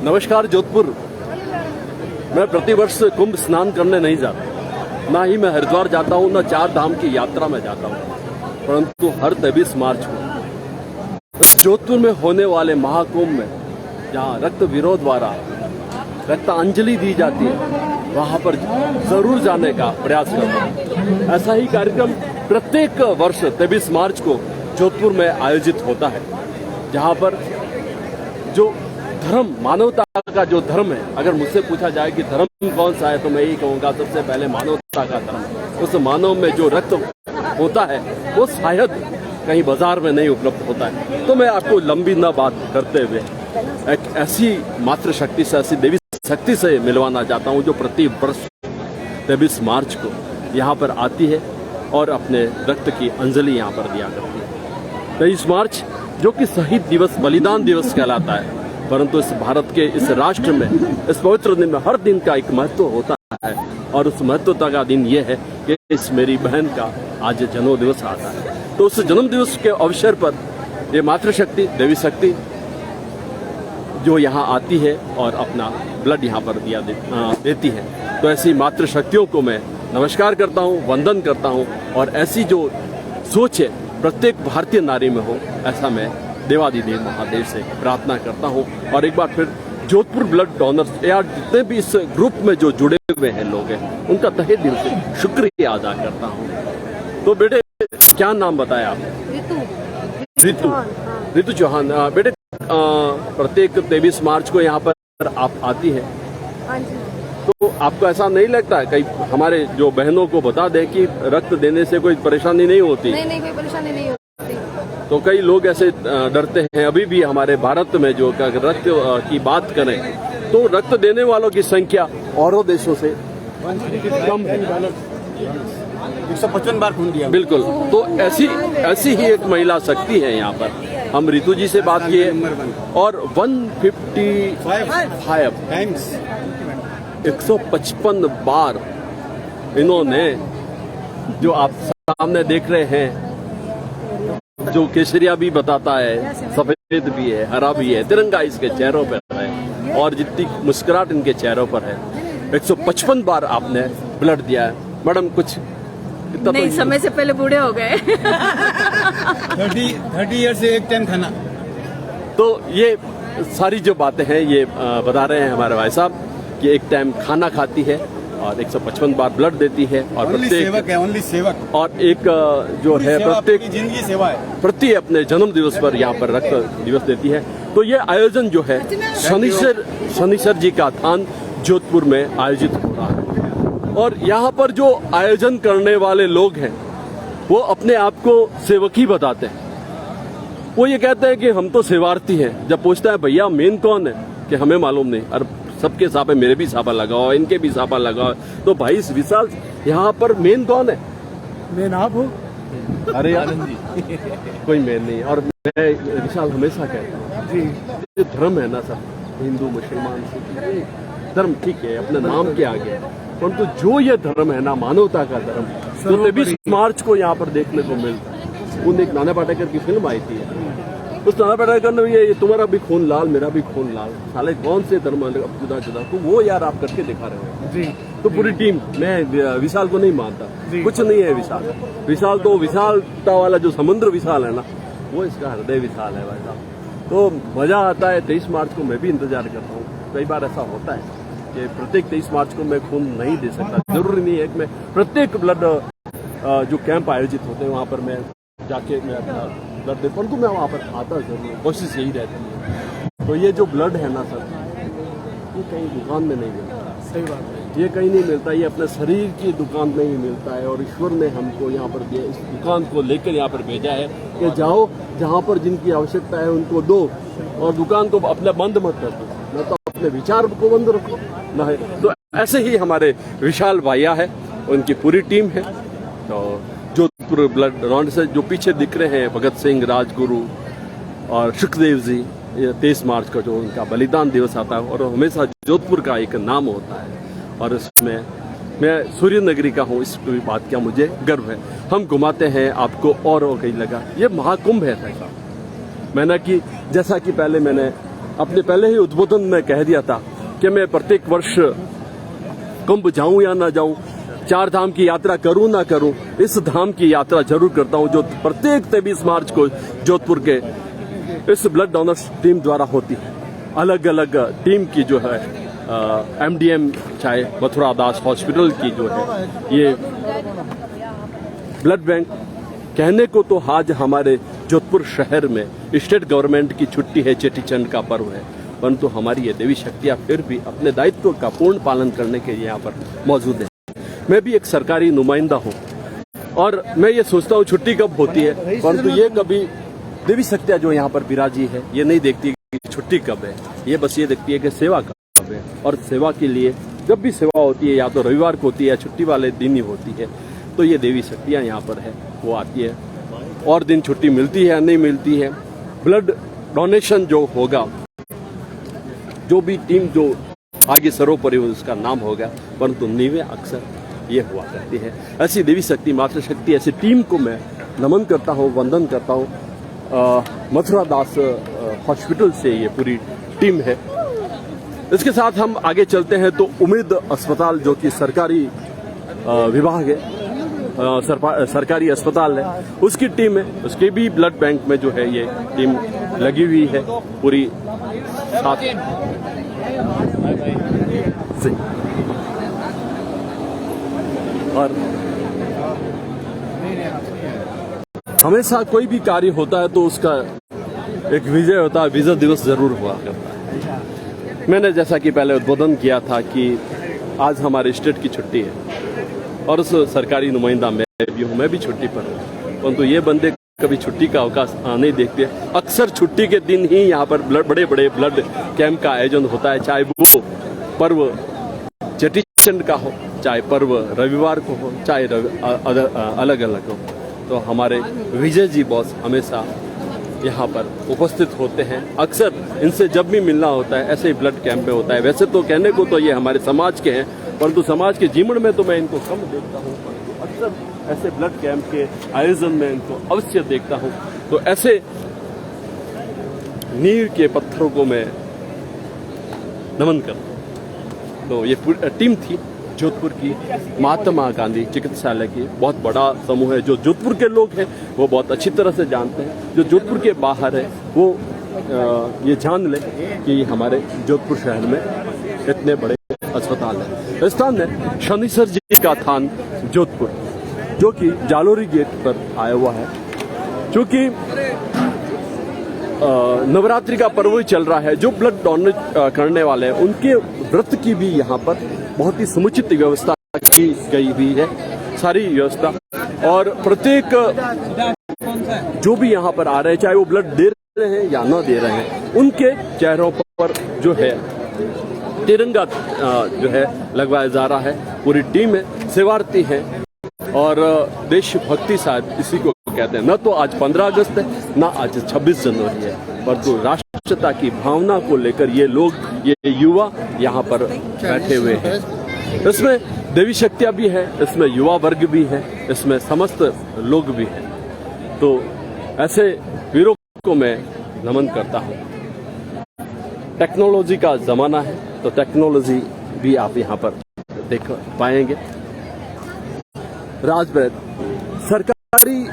नमस्कार जोधपुर। मैं प्रतिवर्ष कुंभ स्नान करने नहीं जाता, ना ही मैं हरिद्वार जाता हूँ, ना चार धाम की यात्रा में जाता हूँ, परंतु हर 23 मार्च को जोधपुर में होने वाले महाकुंभ में जहाँ रक्त विरोध द्वारा रक्तांजलि दी जाती है, वहाँ पर जरूर जाने का प्रयास करता हूँ। ऐसा ही कार्यक्रम प्रत्येक वर्ष 23 मार्च को जोधपुर में आयोजित होता है, जहाँ पर जो धर्म, मानवता का जो धर्म है, अगर मुझसे पूछा जाए कि धर्म कौन सा है तो मैं यही कहूँगा सबसे पहले मानवता का धर्म। उस मानव में जो रक्त होता है वो शायद कहीं बाजार में नहीं उपलब्ध होता है। तो मैं आपको लंबी न बात करते हुए एक ऐसी मातृशक्ति से, ऐसी देवी शक्ति से मिलवाना चाहता हूँ जो प्रति वर्ष 23 मार्च को यहाँ पर आती है और अपने रक्त की अंजलि यहाँ पर दिया करती है। 23 मार्च जो कि शहीद दिवस, बलिदान दिवस कहलाता है, परंतु इस भारत के इस राष्ट्र में इस पवित्र दिन में हर दिन का एक महत्व होता है, और उस महत्वता का दिन ये है कि इस मेरी बहन का आज जन्म दिवस आता है। तो उस जन्म दिवस के अवसर पर ये मातृशक्ति, देवी शक्ति जो यहाँ आती है और अपना ब्लड यहाँ पर देती है, तो ऐसी मातृशक्तियों को मैं नमस्कार करता हूँ, वंदन करता हूँ, और ऐसी जो सोच है प्रत्येक भारतीय नारी में हो, ऐसा मैं देवादिदेव महादेव से प्रार्थना करता हूँ। और एक बार फिर जोधपुर ब्लड डोनर्स या जितने भी इस ग्रुप में जो जुड़े हुए हैं लोग हैं, उनका तहे दिल से शुक्रिया अदा करता हूँ। तो बेटे क्या नाम बताया आप? रितु चौहान। बेटे प्रत्येक 23 मार्च को यहाँ पर आप आती है, तो आपको ऐसा नहीं लगता है कई हमारे जो बहनों को बता दें कि रक्त देने से कोई परेशानी नहीं होती? नहीं, कोई परेशानी नहीं होती। तो कई लोग ऐसे डरते हैं। अभी भी हमारे भारत में जो रक्त की बात करें तो रक्त देने वालों की संख्या औरों देशों से कम है। 155 बार खून दिया। बिल्कुल। तो ऐसी ही एक महिला शक्ति है यहाँ पर। हम रितु जी से बात किए और 155 बार इन्होंने, जो आप सामने देख रहे हैं, जो केसरिया भी बताता है, सफेद भी है, हरा भी है, तिरंगा इसके चेहरों पर है, और जितनी मुस्कुराहट इनके चेहरों पर है, 155 बार आपने ब्लड दिया है। मैडम कुछ नहीं, समय से पहले बूढ़े हो गए। 30 ईयर से एक टाइम खाना। तो ये सारी जो बातें हैं ये बता रहे हैं हमारे भाई साहब कि एक टाइम खाना खाती है और 155 बार ब्लड देती है, और प्रत्येक सेवक और एक जो है प्रत्येक जिंदगी सेवा है, प्रति अपने जन्म दिवस पर यहाँ पर रक्त दिवस देती है। तो ये आयोजन जो है शनिश्चर जी का थान जोधपुर में आयोजित हो रहा है, और यहाँ पर जो आयोजन करने वाले लोग हैं वो अपने आप को सेवक ही बताते हैं। वो ये कहते हैं कि हम तो सेवार्थी हैं। जब पूछता है भैया मेन कौन है, कि हमें मालूम नहीं। अरे सबके सापे मेरे भी सापा लगाओ, इनके भी सापा लगाओ। तो भाई विशाल, यहाँ पर मेन कौन है? मेन आप हो। अरे यार कोई मेन नहीं। और मैं विशाल हमेशा कहता हूँ जी, जो धर्म है ना सर, हिंदू मुसलमान सिख धर्म ठीक है अपने नाम के आगे, परंतु जो ये धर्म है ना, मानवता का धर्म, तो 23 मार्च को यहाँ पर देखने को मिलता है। उन एक नाना पाटेकर की फिल्म आई थी, उस नाना पाटेकर ने ये तुम्हारा भी खून लाल, मेरा भी खून लाल, साले कौन से धर्म जुदा जुदा, तो वो यार आप करके दिखा रहे हो जी। तो पूरी टीम, मैं विशाल को नहीं मानता, कुछ नहीं है विशाल तो विशालता वाला जो समुद्र विशाल है ना, वो इसका हृदय विशाल है भाई साहब। तो मजा आता है। 23 मार्च को मैं भी इंतजार करता हूँ। कई बार ऐसा होता है कि प्रत्येक 23 मार्च को मैं खून नहीं दे सकता, जरूरी नहीं है कि मैं प्रत्येक ब्लड जो कैंप आयोजित होते हैं वहाँ पर मैं जाके मैं अपना ब्लड दे, परंतु मैं वहाँ पर आता जरूर, कोशिश यही रहती है। तो ये जो ब्लड है ना सर, ये कहीं दुकान में नहीं मिलता। सही बात है। ये कहीं नहीं मिलता, ये अपने शरीर की दुकान में ही मिलता है, और ईश्वर ने हमको यहाँ पर इस दुकान को लेकर यहाँ पर भेजा है कि जाओ जहाँ पर जिनकी आवश्यकता है उनको दो, और दुकान को अपने बंद मत कर दो, न तो अपने विचार को बंद रखो ना है। तो ऐसे ही हमारे विशाल भैया है, उनकी पूरी टीम है। तो जोधपुर ब्लड राउंड से जो पीछे दिख रहे हैं भगत सिंह, राजगुरु और सुखदेव जी, 23 मार्च का जो उनका बलिदान दिवस आता है, और हमेशा जोधपुर का एक नाम होता है। और इसमें मैं सूर्य नगरी का हूँ, इस बात का मुझे गर्व है। हम घुमाते हैं आपको और कहीं लगा, ये महाकुंभ है साहब, मैंने कि जैसा कि पहले मैंने अपने पहले ही उद्बोधन में कह दिया था कि मैं प्रत्येक वर्ष कुंभ जाऊं या ना जाऊं, 4 धाम की यात्रा करूं ना करूं, इस धाम की यात्रा जरूर करता हूं जो प्रत्येक 23 मार्च को जोधपुर के इस ब्लड डोनर्स टीम द्वारा होती है। अलग अलग टीम की जो है एमडीएम चाहे मथुरा दास हॉस्पिटल की जो है ये ब्लड बैंक, कहने को तो आज हमारे जोधपुर शहर में स्टेट गवर्नमेंट की छुट्टी है, चेटीचंड का पर्व है, परंतु हमारी ये देवी शक्तियां फिर भी अपने दायित्व का पूर्ण पालन करने के लिए यहाँ पर मौजूद है। मैं भी एक सरकारी नुमाइंदा हूँ और मैं ये सोचता हूँ छुट्टी कब होती है, परंतु ये कभी देवी शक्तियां जो यहाँ पर विराजी है ये नहीं देखती कि छुट्टी कब है, ये बस ये देखती है कि सेवा कब है। और सेवा के लिए जब भी सेवा होती है या तो रविवार को होती है या छुट्टी वाले दिन ही होती है, तो ये देवी शक्तियां यहाँ पर है, वो आती है। और दिन छुट्टी मिलती है या नहीं मिलती है, ब्लड डोनेशन जो होगा, जो भी टीम जो आगे सर्वोपरि उसका नाम होगा, परंतु नींवें अक्सर ये हुआ करती है। ऐसी देवी शक्ति, मातृशक्ति, ऐसी टीम को मैं नमन करता हूँ, वंदन करता हूँ। मथुरा दास हॉस्पिटल से ये पूरी टीम है। इसके साथ हम आगे चलते हैं तो उम्मीद अस्पताल जो कि सरकारी विभाग है, सरकारी अस्पताल है, उसकी टीम है, उसके भी ब्लड बैंक में जो है ये टीम लगी हुई है पूरी साथ से। और हमेशा कोई भी कार्य होता है तो उसका एक विजय होता है, विजय दिवस जरूर हुआ करता है। मैंने जैसा कि पहले उद्बोधन किया था कि आज हमारे स्टेट की छुट्टी है और उस सरकारी नुमाइंदा मैं भी हूँ, मैं भी छुट्टी पर हूँ, परंतु ये बंदे कभी छुट्टी का अवकाश नहीं देखते। अक्सर छुट्टी के दिन ही यहाँ पर बड़े बड़े ब्लड कैंप का आयोजन होता है, चाहे वो पर्व चेटीचंड का हो, चाहे पर्व रविवार को हो, चाहे अलग अलग हो। तो हमारे विजय जी बॉस हमेशा यहाँ पर उपस्थित होते हैं। अक्सर इनसे जब भी मिलना होता है ऐसे ही ब्लड कैंप में होता है। वैसे तो कहने को तो ये हमारे समाज के हैं, परंतु समाज के जीवन में तो मैं इनको कम देखता हूँ, परंतु अक्सर ऐसे ब्लड कैंप के आयोजन में इनको अवश्य देखता हूँ। तो ऐसे नींव के पत्थरों को मैं नमन करता हूँ। तो ये पूरी टीम थी जोधपुर की महात्मा गांधी चिकित्सालय की, बहुत बड़ा समूह है। जो जोधपुर के लोग हैं वो बहुत अच्छी तरह से जानते हैं, जो जोधपुर के बाहर है वो ये जान ले कि हमारे जोधपुर शहर में इतने बड़े अस्पताल है। इस स्थान में शनिश्चर जी का थान जोधपुर, जो कि जालोरी गेट पर आया हुआ है। क्योंकि नवरात्रि का पर्व चल रहा है, जो ब्लड डोनेट करने वाले हैं उनके व्रत की भी यहाँ पर बहुत ही समुचित व्यवस्था की गई हुई है, सारी व्यवस्था। और प्रत्येक जो भी यहाँ पर आ रहे हैं, चाहे वो ब्लड दे रहे हैं या ना दे रहे हैं, उनके चेहरों पर जो है तिरंगा जो है लगवाया जा रहा है। पूरी टीम है, सेवार्थी है और देशभक्ति शायद इसी को कहते हैं। न तो आज 15 अगस्त है, न आज 26 जनवरी है, परंतु राष्ट्रीयता की भावना को लेकर ये लोग, ये युवा यहाँ पर बैठे हुए हैं। इसमें देवी शक्तियाँ भी है, इसमें युवा वर्ग भी है, इसमें समस्त लोग भी हैं। तो ऐसे वीरों को मैं नमन करता हूँ। टेक्नोलॉजी का जमाना है, तो टेक्नोलॉजी भी आप यहाँ पर देख पाएंगे। राजवैद सरकारी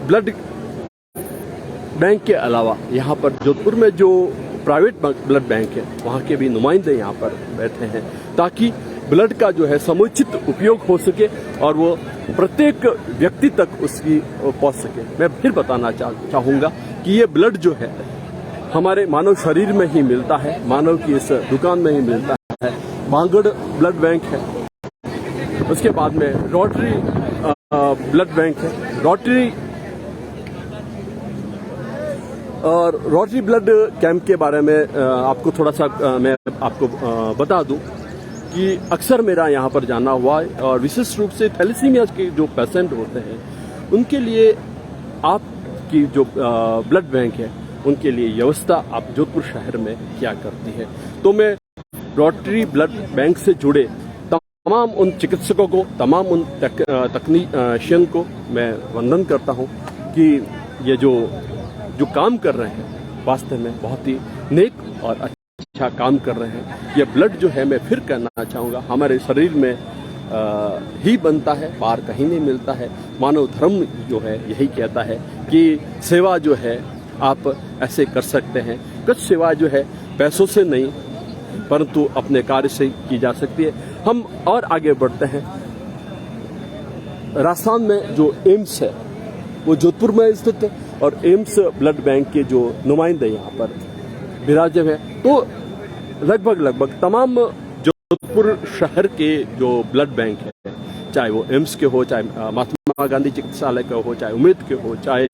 ब्लड बैंक के अलावा यहाँ पर जोधपुर में जो प्राइवेट ब्लड बैंक है वहाँ के भी नुमाइंदे यहाँ पर बैठे हैं, ताकि ब्लड का जो है समुचित उपयोग हो सके और वो प्रत्येक व्यक्ति तक उसकी पहुँच सके। मैं फिर बताना चाहूँगा कि ये ब्लड जो है हमारे मानव शरीर में ही मिलता है, मानव की इस दुकान में ही मिलता है। बांगड़ ब्लड बैंक है, उसके बाद में रोटरी ब्लड बैंक है। रोटरी ब्लड कैंप के बारे में आपको थोड़ा सा मैं आपको बता दूं कि अक्सर मेरा यहाँ पर जाना हुआ है और विशेष रूप से थैलेसीमिया के जो पेशेंट होते हैं उनके लिए आपकी जो ब्लड बैंक है उनके लिए व्यवस्था आप जोधपुर शहर में क्या करती है। तो मैं रोटरी ब्लड बैंक से जुड़े तमाम उन चिकित्सकों को, तमाम उन तकनीशियन को मैं वंदन करता हूं कि ये जो जो काम कर रहे हैं वास्तव में बहुत ही नेक और अच्छा काम कर रहे हैं। ये ब्लड जो है, मैं फिर कहना चाहूँगा, हमारे शरीर में ही बनता है, बाहर कहीं नहीं मिलता है। मानव धर्म जो है यही कहता है कि सेवा जो है आप ऐसे कर सकते हैं। कुछ सेवा जो है पैसों से नहीं परंतु अपने कार्य से की जा सकती है। हम और आगे बढ़ते हैं। राजस्थान में जो एम्स है वो जोधपुर में स्थित है और एम्स ब्लड बैंक के जो नुमाइंदे यहाँ पर विराजे हैं, तो लगभग तमाम जोधपुर शहर के जो ब्लड बैंक है, चाहे वो एम्स के हो, चाहे महात्मा गांधी चिकित्सालय का हो, चाहे उम्मेद के हो, चाहे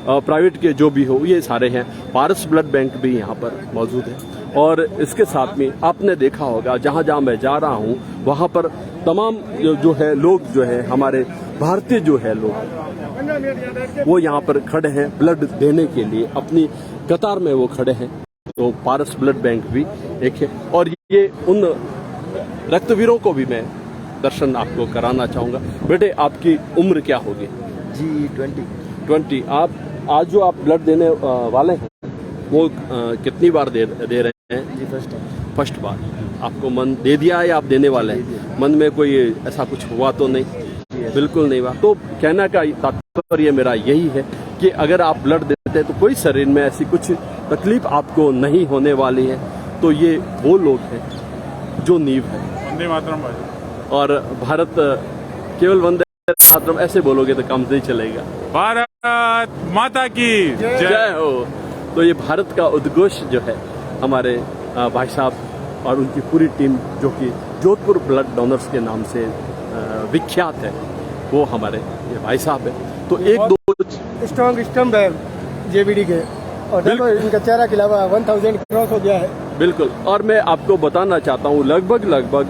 प्राइवेट के जो भी हो, ये सारे हैं। पारस ब्लड बैंक भी यहाँ पर मौजूद है। और इसके साथ में आपने देखा होगा, जहाँ जहाँ मैं जा रहा हूँ वहाँ पर तमाम जो है लोग जो है, हमारे भारतीय जो है लोग, वो यहाँ पर खड़े हैं ब्लड देने के लिए, अपनी कतार में वो खड़े हैं। तो पारस ब्लड बैंक भी एक है। और ये उन रक्तवीरों को भी मैं दर्शन आपको कराना चाहूँगा। बेटे, आपकी उम्र क्या होगी? जी 20। आप आज जो आप ब्लड देने वाले हैं वो कितनी बार दे रहे हैं? जी फर्स्ट बार। आपको मन दे दिया है या आप देने वाले हैं? मन में कोई ऐसा कुछ हुआ तो नहीं? बिल्कुल नहीं हुआ। तो कहना का तात्पर्य मेरा यही है कि अगर आप ब्लड देते हैं तो कोई शरीर में ऐसी कुछ तकलीफ आपको नहीं होने वाली है। तो ये वो लोग हैं जो नींव है। वंदे मातरम भाई। और भारत केवल वंदे मातरम ऐसे बोलोगे तो काम नहीं चलेगा। भारत माता की जय हो। तो ये भारत का उद्घोष जो है हमारे भाई साहब और उनकी पूरी टीम, जो कि जोधपुर ब्लड डोनर्स के नाम से विख्यात है, वो हमारे ये भाई साहब है। तो एक दो स्ट्रॉन्ग स्टम्प है जेबीडी के, और देखो इनका चेहरा के अलावा 1000 क्रॉस हो गया है। बिल्कुल। और मैं आपको बताना चाहता हूँ, लगभग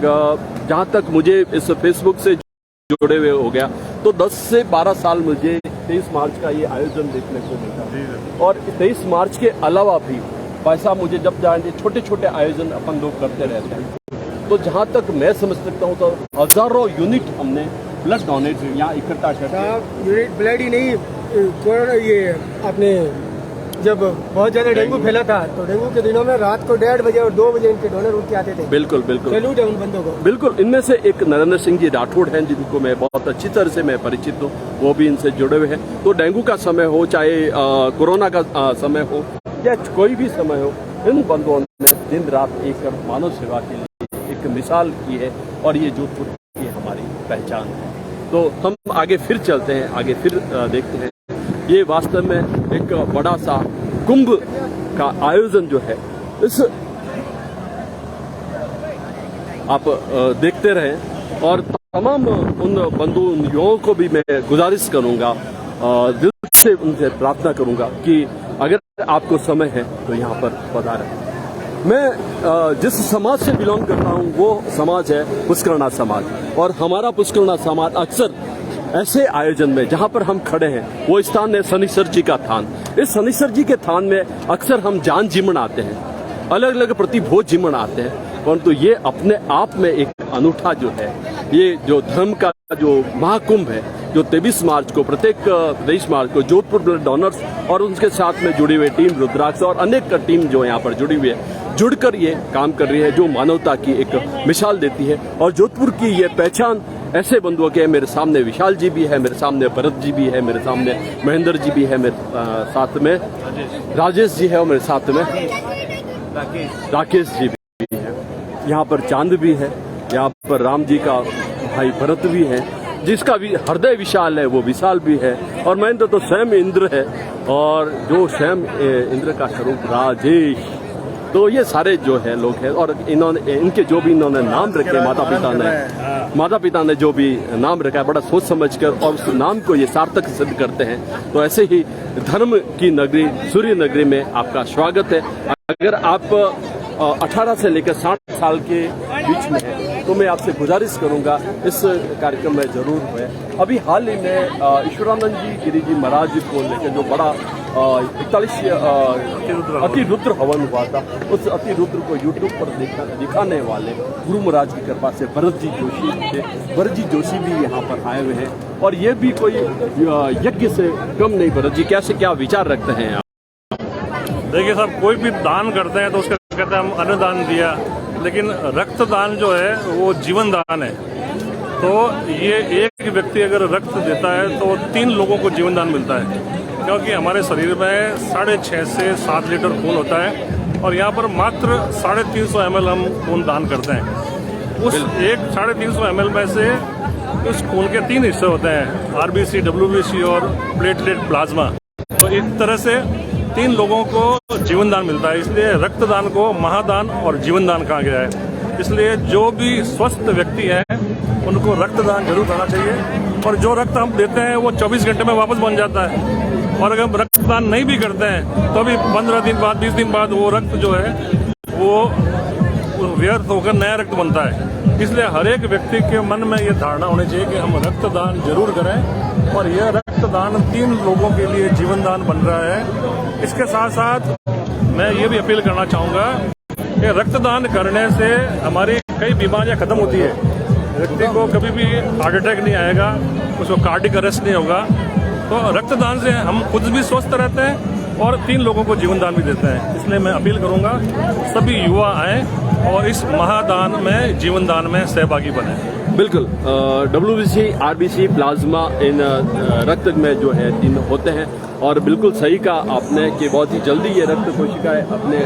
जहाँ तक मुझे इस फेसबुक से जुड़े हुए हो गया, तो 10 से 12 साल मुझे 23 मार्च का ये आयोजन देखने को मिला। और 23 मार्च के अलावा भी भाई साहब मुझे जब जाएंगे, छोटे छोटे आयोजन अपन लोग करते रहते हैं। तो जहाँ तक मैं समझ सकता हूँ तो हजारों यूनिट हमने ब्लड डोनेट यहाँ इकट्ठा करके। यूनिट ब्लड ही नहीं, कोरोना ये आपने जब बहुत ज्यादा डेंगू फैला था तो डेंगू के दिनों में रात को 1:30 बजे और 2 बजे इनके डोनर उठ के आते थे। बिल्कुल बिल्कुल। सैल्यूट है उन बंदों को। बिल्कुल। इनमें से एक नरेंद्र सिंह जी राठौड़ हैं, जिनको मैं बहुत अच्छी तरह से मैं परिचित हूँ, वो भी इनसे जुड़े हुए हैं। तो डेंगू का समय हो, चाहे कोरोना का समय हो, या कोई भी समय हो, इन बंधुओं ने दिन रात एक मानव सेवा के लिए एक मिसाल की है। और ये जोधपुर की हमारी पहचान है। तो हम आगे फिर चलते हैं, आगे फिर देखते हैं। ये वास्तव में एक बड़ा सा कुंभ का आयोजन जो है, इस आप देखते रहें। और तमाम उन बंधुओं को भी मैं गुजारिश करूंगा, दिल से उनसे प्रार्थना करूंगा कि अगर आपको समय है तो यहाँ पर पधारें। मैं जिस समाज से बिलोंग करता हूँ वो समाज है पुष्करणा समाज। और हमारा पुष्करणा समाज अक्सर ऐसे आयोजन में जहाँ पर हम खड़े हैं, वो स्थान है शनिश्चर जी का थान। इस शनिश्चर जी के थान में अक्सर हम जान जीवन आते हैं, अलग अलग प्रतिभोज जीवन आते हैं, परंतु ये अपने आप में एक अनूठा जो है, ये जो धर्म का जो महाकुंभ है, जो 23 मार्च को, प्रत्येक 23 मार्च को जोधपुर ब्लड डोनर्स और उनके साथ में जुड़ी हुई टीम रुद्राक्ष और अनेक टीम जो यहाँ पर जुड़ी हुई है, जुड़कर ये काम कर रही है, जो मानवता की एक मिसाल देती है। और जोधपुर की ये पहचान ऐसे बंधुओं के, मेरे सामने विशाल जी भी है, मेरे सामने भरत जी भी है, मेरे सामने महेंद्र जी भी है, मेरे साथ में राजेश जी है, और मेरे साथ में राकेश जी भी है। यहाँ पर चांद भी है, यहाँ पर राम जी का भाई भरत भी है, जिसका भी हृदय विशाल है वो विशाल भी है। और महेंद्र तो स्वयं इंद्र है, और जो स्वयं इंद्र का स्वरूप राजेश। तो ये सारे जो है लोग हैं, और इन्होंने इनके जो भी इन्होंने नाम रखे, माता पिता ने जो भी नाम रखा है, बड़ा सोच समझकर और उस नाम को ये सार्थक सिद्ध करते हैं। तो ऐसे ही धर्म की नगरी सूर्य नगरी में आपका स्वागत है। अगर आप 18 से लेकर 60 साल के बीच में है तो मैं आपसे गुजारिश करूंगा इस कार्यक्रम में जरूर हुए। अभी हाल ही में ईश्वरानंद जी गिरी जी महाराज जी को लेकर जो बड़ा 41 अति रुद्र हवन हुआ था, उस अति रुद्र को यूट्यूब पर दिखाने वाले गुरु महाराज की कृपा से भरत जी जोशी थे। भरत जी जोशी भी यहाँ पर आए हुए हैं, और ये भी कोई यज्ञ से कम नहीं। भरत जी कैसे क्या विचार रखते हैं आप? देखिए साहब, कोई भी दान करते हैं तो उसका कहते हैं हम अन्नदान दिया, लेकिन रक्तदान जो है वो जीवन दान है। तो ये एक व्यक्ति अगर रक्त देता है तो 3 लोगों को जीवन दान मिलता है, क्योंकि हमारे शरीर में 6.5 से 7 लीटर खून होता है और यहाँ पर मात्र 350 ml हम खून दान करते हैं। उस 350 ml में से उस खून के 3 हिस्से होते हैं, RBC, WBC और प्लेटलेट प्लाज्मा। तो इस तरह से 3 लोगों को जीवन दान मिलता है, इसलिए रक्तदान को महादान और जीवन दान कहा गया है। इसलिए जो भी स्वस्थ व्यक्ति हैं उनको रक्तदान जरूर करना चाहिए, और जो रक्त हम देते हैं वो 24 घंटे में वापस बन जाता है। और अगर हम रक्तदान नहीं भी करते हैं तो अभी 15 दिन बाद, 20 दिन बाद वो रक्त जो है वो व्यर्थ होकर नया रक्त बनता है। इसलिए हर एक व्यक्ति के मन में ये धारणा होनी चाहिए कि हम रक्तदान जरूर करें, और यह रक्तदान 3 लोगों के लिए जीवन दान बन रहा है। इसके साथ साथ मैं ये भी अपील करना चाहूँगा कि रक्तदान करने से हमारी कई बीमारियां खत्म होती है। व्यक्ति को कभी भी हार्ट अटैक नहीं आएगा, उसको कार्डियक अरेस्ट नहीं होगा। तो रक्तदान से हम खुद भी स्वस्थ रहते हैं और 3 लोगों को जीवन दान भी देते हैं। इसलिए मैं अपील करूंगा सभी युवा आएं और इस महादान में, जीवन दान में सहभागी बने। बिल्कुल, WBC, RBC, प्लाज्मा इन रक्त में जो है 3 होते हैं, और बिल्कुल सही कहा आपने कि बहुत ही जल्दी ये रक्त कोशिकाएं अपने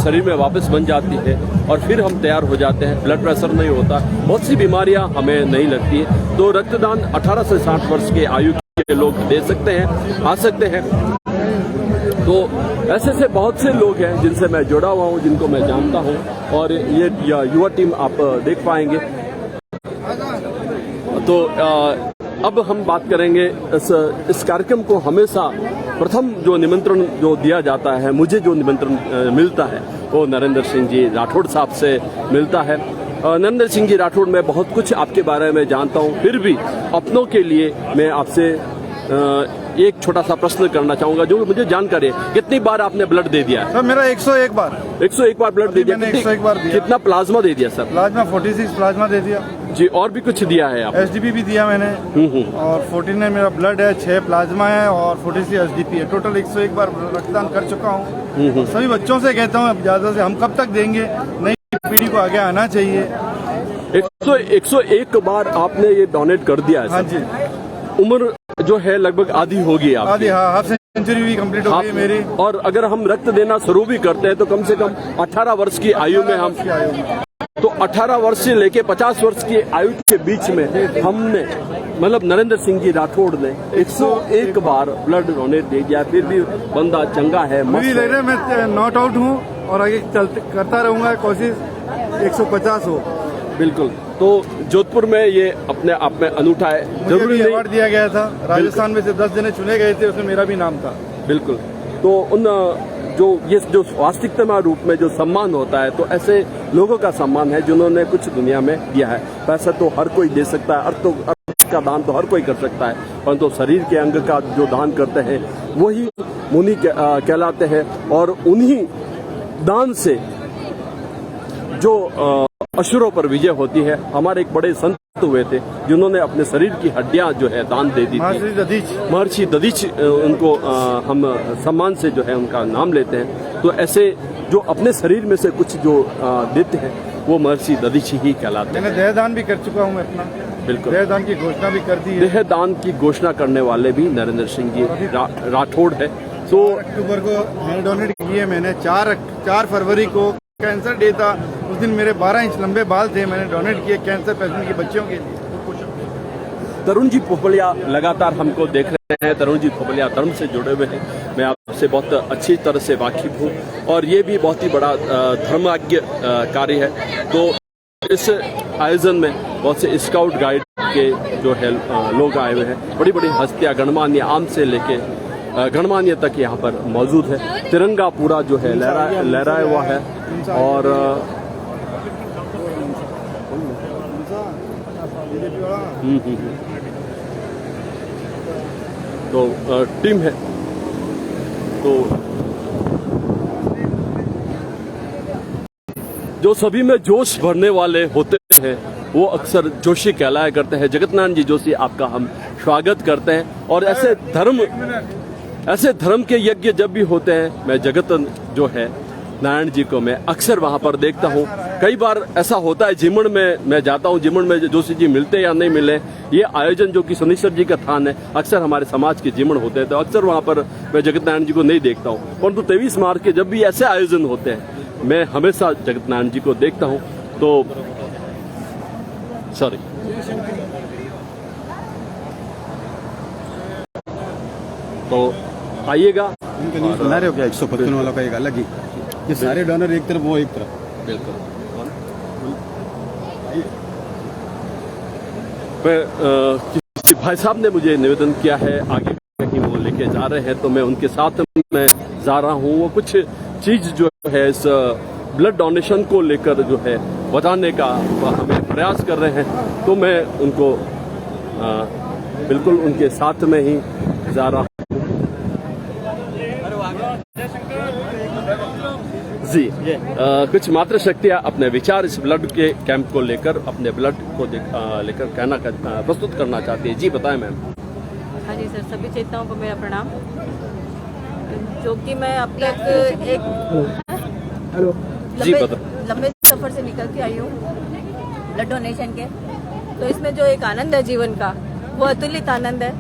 शरीर में वापस बन जाती है और फिर हम तैयार हो जाते हैं। ब्लड प्रेशर नहीं होता, बहुत सी बीमारियां हमें नहीं लगती है। तो रक्तदान 18 से 60 वर्ष के आयु के लोग दे सकते हैं, आ सकते हैं। तो ऐसे बहुत से लोग हैं जिनसे मैं जुड़ा हुआ हूँ, जिनको मैं जानता हूँ, और ये युवा टीम आप देख पाएंगे। तो अब हम बात करेंगे इस कार्यक्रम को हमेशा प्रथम जो निमंत्रण जो दिया जाता है, मुझे जो निमंत्रण मिलता है वो नरेंद्र सिंह जी राठौड़ साहब से मिलता है। नरेंद्र सिंह जी राठौड़, मैं बहुत कुछ आपके बारे में जानता हूं, फिर भी अपनों के लिए मैं आपसे एक छोटा सा प्रश्न करना चाहूंगा जो मुझे जानकारी है। कितनी बार आपने ब्लड दे दिया है? सर मेरा 101 बार। 101 बार ब्लड दे दिया? मैंने 101 बार दिया। कितना प्लाज्मा दे दिया सर? प्लाज्मा 46 प्लाज्मा दे दिया जी। और भी कुछ दिया है आप? SDP भी दिया मैंने, और 14 मेरा ब्लड है, 6 प्लाज्मा है और 46 SDP है। टोटल 101 बार रक्तदान कर चुका हूँ। सभी बच्चों से कहता हूँ अब ज्यादा से हम कब तक देंगे, नई पीढ़ी को आगे आना चाहिए। 101 बार आपने ये डोनेट कर दिया है? हाँ जी। उम्र जो है लगभग आधी होगी आपकी? आधी, हाँ, हाफ सेंचुरी भी कंप्लीट हो गई मेरी। और अगर हम रक्त देना शुरू भी करते हैं तो कम से कम 18 वर्ष की आयु में हम, तो 18 वर्ष से लेके 50 वर्ष की आयु के बीच में हमने, मतलब नरेंद्र सिंह जी राठौड़ ने 101 बार ब्लड डोनेट दे दिया, फिर भी बंदा चंगा है, मुझे लग रहा है मैं नॉट आउट हूँ और आगे करता रहूंगा, कोशिश 150 हो। बिल्कुल। तो जोधपुर में ये अपने आप में अनूठा है। जरूरी अवार्ड दिया गया था, राजस्थान में से 10 जने चुने गए थे, उसमें मेरा भी नाम था। बिल्कुल। तो उन जो वास्तविकता रूप में जो सम्मान होता है, तो ऐसे लोगों का सम्मान है जिन्होंने कुछ दुनिया में दिया है। पैसा तो हर कोई दे सकता है, अर्थ का दान तो हर कोई कर सकता है, परंतु शरीर के अंग का जो दान करते हैं वही मुनि कहलाते हैं। और उन्हीं दान से जो असुरों पर विजय होती है। हमारे एक बड़े संत हुए थे जिन्होंने अपने शरीर की हड्डियां जो है दान दे दी थी, महर्षि दधीच, उनको हम सम्मान से जो है उनका नाम लेते हैं। तो ऐसे जो अपने शरीर में से कुछ जो देते हैं वो महर्षि दधीच ही कहलाते हैं। मैंने देहदान भी कर चुका हूँ मैं अपना। बिल्कुल, देहदान की घोषणा भी कर दी है। देहदान की घोषणा करने वाले भी नरेंद्र सिंह जी राठौड़ है। तो 4 अक्टूबर को डोनेट किए मैंने। 4 फरवरी को कैंसर डे था, उस दिन मेरे 12 इंच लंबे बाल थे, मैंने डोनेट किए कैंसर पेशेंट के बच्चों के लिए। तरुण जी पोपलिया लगातार हमको देख रहे हैं। तरुण जी पोपलिया धर्म से जुड़े हुए हैं, मैं आपसे बहुत अच्छी तरह से वाकिफ हूँ, और ये भी बहुत ही बड़ा धर्माज्ञ कार्य है। तो इस आयोजन में बहुत से स्काउट गाइड के जो है लोग आए हुए हैं, बड़ी बड़ी हस्तियां, गणमान्य आम से लेके गणमान्य तक यहाँ पर मौजूद है। तिरंगा पूरा जो है लहराया हुआ है, और तो टीम है। तो जो सभी में जोश भरने वाले होते हैं वो अक्सर जोशी कहलाया करते हैं। जगत नारायण जी जोशी, आपका हम स्वागत करते हैं। और ऐसे धर्म ऐसे धर्म के यज्ञ जब भी होते हैं, मैं जगत जो है नारायण जी को मैं अक्सर वहां पर देखता हूं। कई बार ऐसा होता है जीमण में मैं जाता हूं, जीमण में जोशी जी मिलते या नहीं मिले, ये आयोजन जो कि शनिश्चर जी का थान है, अक्सर हमारे समाज के जीमण होते हैं, तो अक्सर वहां पर मैं जगत नारायण जी को नहीं देखता हूं। परंतु 23 मार्च के जब भी ऐसे आयोजन होते हैं मैं हमेशा जगत नारायण जी को देखता हूं। तो सॉरी, तो आइएगा। सुना रहे हो क्या 155 वाला का एक अलग ही, ये सारे डोनर एक तरफ वो एक तरफ। बिल्कुल। किसी भाई साहब ने मुझे निवेदन किया है आगे कहीं वो लेके जा रहे हैं, तो मैं उनके साथ मैं जा रहा हूँ। वो कुछ चीज जो है इस ब्लड डोनेशन को लेकर जो है बताने का हमें प्रयास कर रहे हैं, तो मैं उनको बिल्कुल उनके साथ में ही जा रहा हूँ। जी, कुछ मात्र शक्तियां अपने विचार इस ब्लड के कैंप को लेकर, अपने ब्लड को लेकर कहना प्रस्तुत करना चाहती है। जी बताएं मैम। हाँ जी सर, सभी चेताओं को मेरा प्रणाम। जो कि मैं अब तक एक लंबे सफर से निकल के आई हूँ ब्लड डोनेशन के, तो इसमें जो एक आनंद है जीवन का, वो अतुलित आनंद है।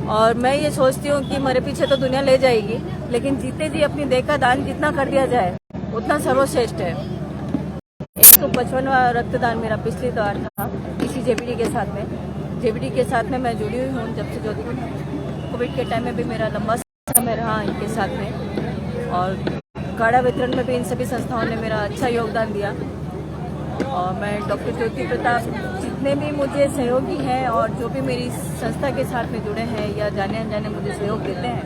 और मैं ये सोचती हूँ कि मेरे पीछे तो दुनिया ले जाएगी, लेकिन जीते जी अपनी देह का दान जितना कर दिया जाए उतना सर्वश्रेष्ठ है। 155वां रक्तदान मेरा पिछली बार था इसी जेबीडी के साथ में। जेबीडी के साथ में मैं जुड़ी हुई हूँ जब से जोधपुर। कोविड के टाइम में भी मेरा लंबा समय रहा इनके साथ में, और काढ़ा वितरण में भी इन सभी संस्थाओं ने मेरा अच्छा योगदान दिया। और मैं डॉक्टर ज्योति प्रताप, जितने भी मुझे सहयोगी हैं और जो भी मेरी संस्था के साथ में जुड़े हैं या जाने अनजाने मुझे सहयोग देते हैं,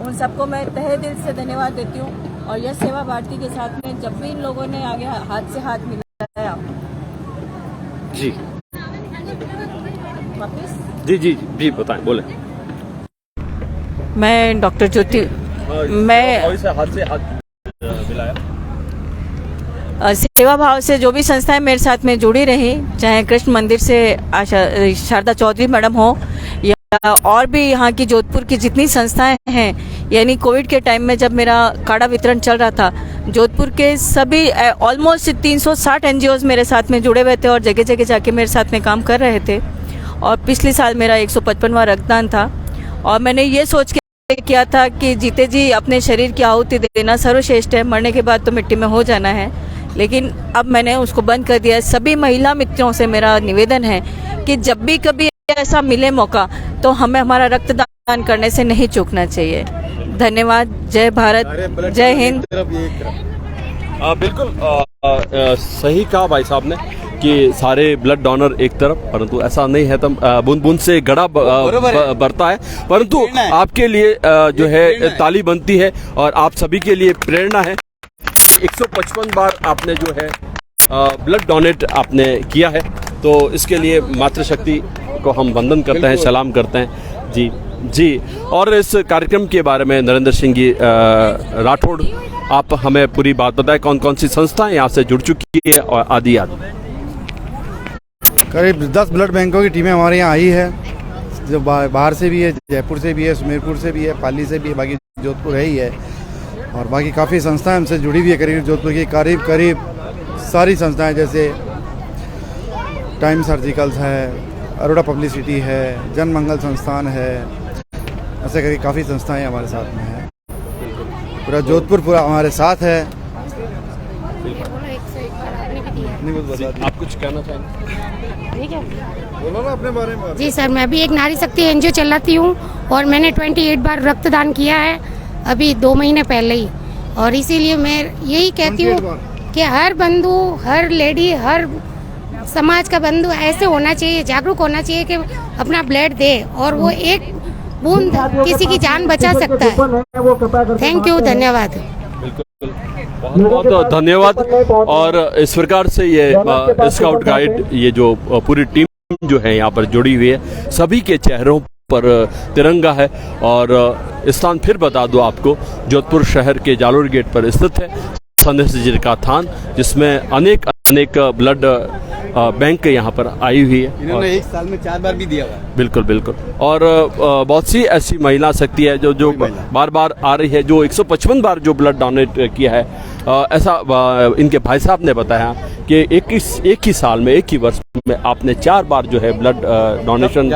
उन सबको मैं तहे दिल से धन्यवाद देती हूँ। और यह सेवा भारती के साथ में जब भी इन लोगों ने आगे हाथ से हाथ मिलाया जी वापिस जी जी जी बताएं, बोले। मैं डॉक्टर ज्योति, मैं हाथ से हाथ मिलाया। सेवा भाव से जो भी संस्थाएं मेरे साथ में जुड़ी रही, चाहे कृष्ण मंदिर से शारदा चौधरी मैडम हो या और भी यहाँ की जोधपुर की जितनी संस्थाएं हैं, यानी कोविड के टाइम में जब मेरा काढ़ा वितरण चल रहा था, जोधपुर के सभी ऑलमोस्ट 360 एनजीओज मेरे साथ में जुड़े हुए थे और जगह जगह जाके मेरे साथ में काम कर रहे थे। और पिछले साल मेरा 155वां रक्तदान था, और मैंने ये सोच के किया था कि जीते जी अपने शरीर की आहुति देना सर्वश्रेष्ठ है, मरने के बाद तो मिट्टी में हो जाना है। लेकिन अब मैंने उसको बंद कर दिया है। सभी महिला मित्रों से मेरा निवेदन है कि जब भी कभी ऐसा मिले मौका, तो हमें हमारा रक्तदान करने से नहीं चूकना चाहिए। धन्यवाद। जय भारत, जय हिंद। बिल्कुल सही कहा भाई साहब ने कि सारे ब्लड डोनर एक तरफ, परंतु ऐसा नहीं है। तब बूंद बूंद से घड़ा बढ़ता है, परंतु आपके लिए जो है ताली बनती है और आप सभी के लिए प्रेरणा है। 155 बार आपने जो है ब्लड डोनेट आपने किया है, तो इसके लिए मातृशक्ति को हम वंदन करते हैं, सलाम करते हैं। जी जी। और इस कार्यक्रम के बारे में नरेंद्र सिंह जी राठौड़, आप हमें पूरी बात बताएं, कौन कौन सी संस्थाएं यहाँ से जुड़ चुकी है और आदि आदि। करीब 10 ब्लड बैंकों की टीमें हमारे यहाँ आई है, जो बाहर से भी है, जयपुर से भी है, सुमेरपुर से भी है, पाली से भी है, बाकी जोधपुर है ही है। और बाकी काफ़ी संस्थाएं हमसे जुड़ी हुई है, करीब जोधपुर की करीब सारी संस्थाएं, जैसे टाइम सर्जिकल्स है, अरोड़ा पब्लिसिटी है, जन मंगल संस्थान है, ऐसे करके काफ़ी संस्थाएं हमारे साथ में है। पूरा जोधपुर पूरा हमारे साथ है। आप कुछ कहना चाहेंगे? ठीक है, बोलो ना अपने बारे में। जी सर, मैं भी एक नारी शक्ति एनजीओ चलाती हूँ और मैंने 28 बार रक्तदान किया है अभी 2 महीने पहले ही। और इसीलिए मैं यही कहती हूँ कि हर बंधु, हर लेडी, हर समाज का बंधु ऐसे होना चाहिए, जागरूक होना चाहिए कि अपना ब्लड दे और वो एक बूंद किसी की जान बचा सकता है। थैंक यू, धन्यवाद। बिल्कुल, बहुत बहुत धन्यवाद। और इस प्रकार से ये स्काउट गाइड, ये जो पूरी टीम जो है यहाँ पर जुड़ी हुई है, सभी के चेहरों पर तिरंगा है। और स्थान फिर बता दो आपको, जोधपुर शहर के जालोर गेट पर स्थित है शनिश्चर जी का थान, जिसमें अनेक अनेक ब्लड बैंक यहाँ पर आई हुई है। इन्होंने एक साल में 4 बार भी दिया हुआ है। बिल्कुल बिल्कुल। और बहुत सी ऐसी महिला शक्ति है जो बार बार आ रही है, जो 155 बार जो ब्लड डोनेट किया है। ऐसा इनके भाई साहब ने बताया कि एक ही साल में, एक ही वर्ष में आपने 4 बार जो है ब्लड डोनेशन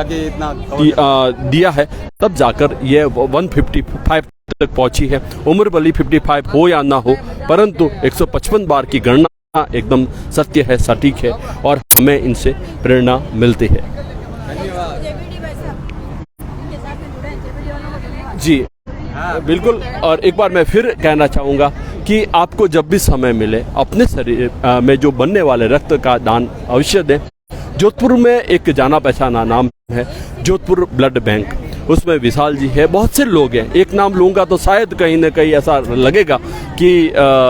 दिया है, तब जाकर ये 155 तक पहुंची है। उम्र भली 55 हो या ना हो, परंतु 155 बार की गणना एकदम सत्य है, सटीक है और हमें इनसे प्रेरणा मिलती है। जी बिल्कुल। और एक बार मैं फिर कहना चाहूँगा कि आपको जब भी समय मिले अपने शरीर में जो बनने वाले रक्त का दान अवश्य दें। जोधपुर में एक जाना पहचाना नाम है जोधपुर ब्लड बैंक, उसमें विशाल जी है, बहुत से लोग हैं। एक नाम लूँगा तो शायद कहीं ना कहीं ऐसा लगेगा कि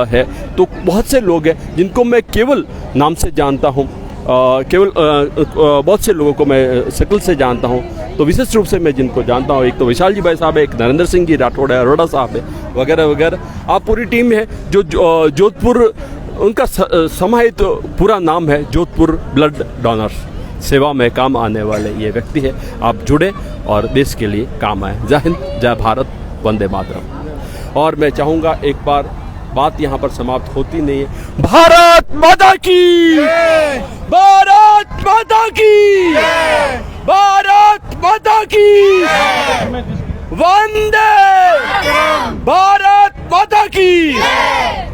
है, तो बहुत से लोग हैं जिनको मैं केवल नाम से जानता हूँ, केवल बहुत से लोगों को मैं शक्ल से जानता हूँ। तो विशेष रूप से मैं जिनको जानता हूँ, एक तो विशाल जी भाई साहब है, एक नरेंद्र सिंह जी राठौड़ है, अरोड़ा साहब है, वगैरह वगैरह। आप पूरी टीम है जो जोधपुर, उनका समाहित पूरा नाम है जोधपुर ब्लड डोनर्स। सेवा में काम आने वाले ये व्यक्ति है। आप जुड़े और देश के लिए काम आए। जय हिंद, जय भारत, वंदे मातरम। और मैं चाहूँगा, एक बार बात यहाँ पर समाप्त होती नहीं है। भारत माता की, भारत माता की, भारत माता की, वंदे भारत माता की।